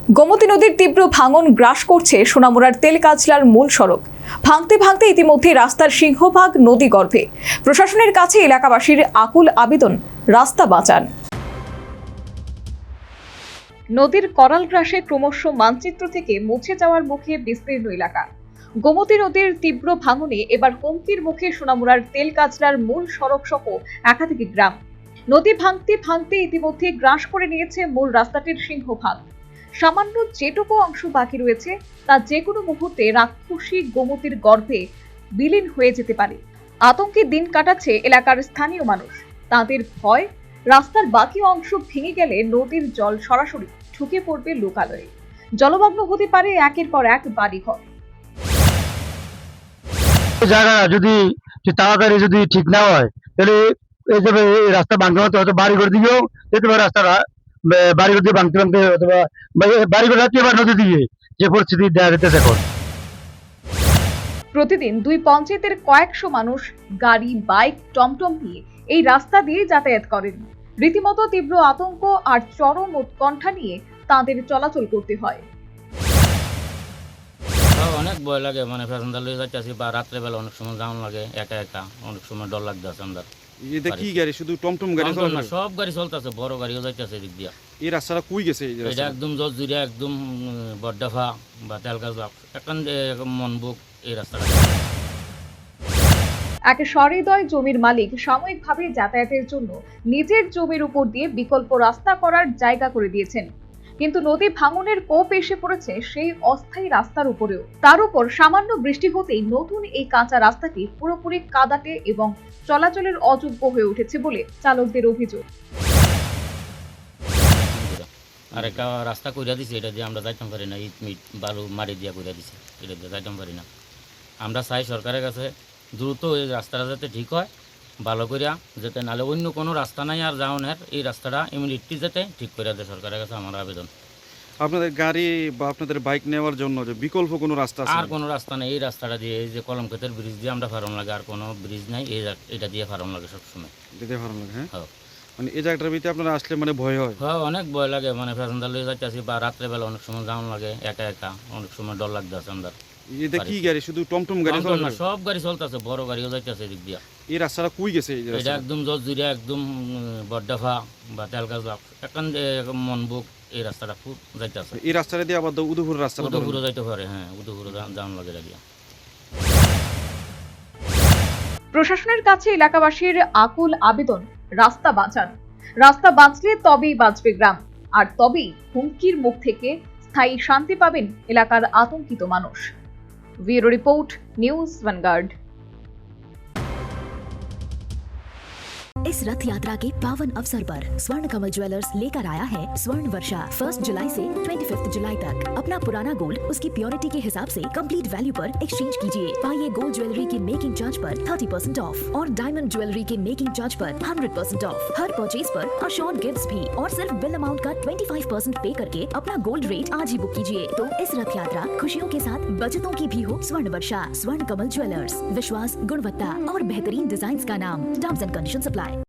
গোমতী নদীর তীব্র ভাঙন গ্রাস করছে সোনামুড়ার তেলকাজলার মূল সড়ক। ভাঙতে ভাঙতে ইতিমধ্যে রাস্তার সিংহভাগ নদী গর্ভে। প্রশাসনের কাছে এলাকাবাসীর আকুল আবেদন, রাস্তা বাঁচান। নদীর করাল গ্রাসে ক্রমশ মানচিত্র থেকে মুছে যাওয়ার মুখে বিস্তীর্ণ এলাকা। গোমতী নদীর তীব্র ভাঙনে এবার হুমকির মুখে সোনামুড়ার তেলকাজলার মূল সড়ক সহ একাধিক গ্রাম। নদী ভাঙতে ভাঙতে ইতিমধ্যে গ্রাস করে নিয়েছে মূল রাস্তাটির সিংহভাগ। সামান্য যেটুকু অংশ বাকি রয়েছে তা যে কোনো মুহূর্তে রাক্ষসী গোমতীর গর্ভে বিলীন হয়ে যেতে পারে। আতঙ্কে দিন কাটাচ্ছে এলাকার স্থানীয় মানুষ। তাদের ভয়, রাস্তার বাকি অংশ ভেঙে গেলে নদীর জল সরাসরি ঢুকে পড়বে লোকালয়ে। জলমগ্ন হতে পারে একের পর এক বাড়িঘর। জায়গা যদি তাড়াতাড়ি যদি ঠিক না হয় তাহলে এই রাস্তা ভাঙতে ভাঙতে হয়তো বাড়িঘর দিকেও যেতে পারে। রাস্তাটা বাড়িঘর দিয়ে ভাঙতে ভাঙতে অথবা বাড়িঘর রাখতে এবার নদী দিয়ে যে পরিস্থিতি দেখা যেতেছে এখন। প্রতিদিন দুই পঞ্চায়েতের কয়েকশো মানুষ গাড়ি, বাইক, টমটম নিয়ে এই রাস্তা দিয়ে যাতায়াত করেন। রীতিমতো তীব্র আতঙ্ক আর চরম উৎকণ্ঠা নিয়ে তাদের চলাচল করতে হয়। অনেক ভয় লাগে, মানে প্যাসেঞ্জার লয়ে যাইতেছি বা রাত্রেবেলা অনেক সময় যাওয়ান লাগে, একা একা অনেক সময় ডর লাগতেছে। আমরা এটা কি গাড়ি? শুধু টমটম গাড়ি চলে না, সব গাড়ি চলতেছে, বড় গাড়িও যাইতেছে এদিক দিয়া। এই রাস্তাটা কই গেছে? এটা একদম জজজুরিয়া, একদম বড্ডাফা বা তেলগাজলা, এখন মনবুক এই রাস্তাটা। এক সহৃদয় জমির মালিক সাময়িকভাবে যাতায়াতের জন্য নিজের জমির উপর দিয়ে বিকল্প রাস্তা করার জায়গা করে দিয়েছেন, কিন্তু নদী ভাঙনের কোপ এসে পড়েছে সেই অস্থায়ী রাস্তার উপরেও। তার উপর সামান্য বৃষ্টি হতেই নতুন এই কাঁচা রাস্তাটি পুরোপুরি কাদাটে এবং চলাচলের অযোগ্য হয়ে উঠেছে বলে চালকদের অভিযোগ। আর একটা রাস্তা কইরা দিছে, এটা দিয়ে আমরা যাইতাম পারি না, ইট মিট বালু মারি দিয়া কইরা দিছে, এটা দিয়ে যাইতাম পারি না। আমরা চাই সরকারের কাছে দ্রুত এই রাস্তাটা যাতে ঠিক হয়, ভালো করিয়া যাতে, নাহলে অন্য কোনো রাস্তা নাই আর যাওয়ার, এই রাস্তাটা ইমিডিয়েটলি যাতে ঠিক করে দেয় সরকারের কাছে আমার আবেদন। আপনাদের গাড়ি বা আপনাদের বাইক নেওয়ার জন্য যে বিকল্প কোনো রাস্তা আছে? আর কোনো রাস্তা নেই, এই রাস্তাটা দিয়ে, এই যে কলমক্ষেতের ব্রিজ দিয়ে আমরা ফার্ম লাগে, আর কোনো ব্রিজ নাই, এটা দিয়ে ফার্ম লাগে সবসময়। যেতে ভালো লাগে। হ্যাঁ, মানে এই জায়গাটার ভিতরে আপনারা আসলে মানে ভয় হয়? হ্যাঁ, অনেক ভয় লাগে, মানে প্যাসেঞ্জার লয়ে যাইতেছি বা রাত্রেবেলা অনেক সময় যাওয়ান লাগে, একা একা অনেক সময় ডর লাগতেছে। আমরা এটা কি গাড়ি? শুধু টমটম গাড়ি চলে না, সব গাড়ি চলতেছে, বড় গাড়িও যাইতেছে এদিক দিয়া। এই রাস্তাটা কই গেছে? এটা একদম জজজুরিয়া, একদম বড্ডাফা বা তেলগাজলা, এখন মনবুক এই রাস্তাটা খুব যাইতেছে। এই রাস্তাটা দিয়ে আবার উদয়পুর রাস্তা উদয়পুরে যাইতে পারে। হ্যাঁ, উদয়পুরে যাওয়ান লাগে দিয়া। প্রশাসনের কাছে এলাকাবাসীর আকুল আবেদন, রাস্তা বাঁচান। রাস্তা বাঁচলে তবেই বাঁচবে গ্রাম, আর তবেই হুমকির মুখ থেকে স্থায়ী শান্তি পাবেন এলাকার আতঙ্কিত মানুষ। Bureau report, news vanguard. इस रथ यात्रा के पावन अवसर पर स्वर्ण कमल ज्वेलर्स लेकर आया है स्वर्ण वर्षा। 1 जुलाई से 25 जुलाई तक अपना पुराना गोल्ड उसकी प्योरिटी के हिसाब से कंप्लीट वैल्यू पर एक्सचेंज कीजिए। पाइए गोल्ड ज्वेलरी के मेकिंग चार्ज पर 30% ऑफ और डायमंड ज्वेलरी के मेकिंग चार्ज पर 100% ऑफ। हर परचेज पर अशोर्ड गिफ्ट्स भी, और सिर्फ बिल अमाउंट का 25% पे करके अपना गोल्ड रेट आज ही बुक कीजिए। तो इस रथ यात्रा खुशियों के साथ बचतों की भी हो। स्वर्ण वर्षा, स्वर्ण कमल ज्वेलर्स, विश्वास, गुणवत्ता और बेहतरीन डिजाइन का नाम। Terms and conditions apply.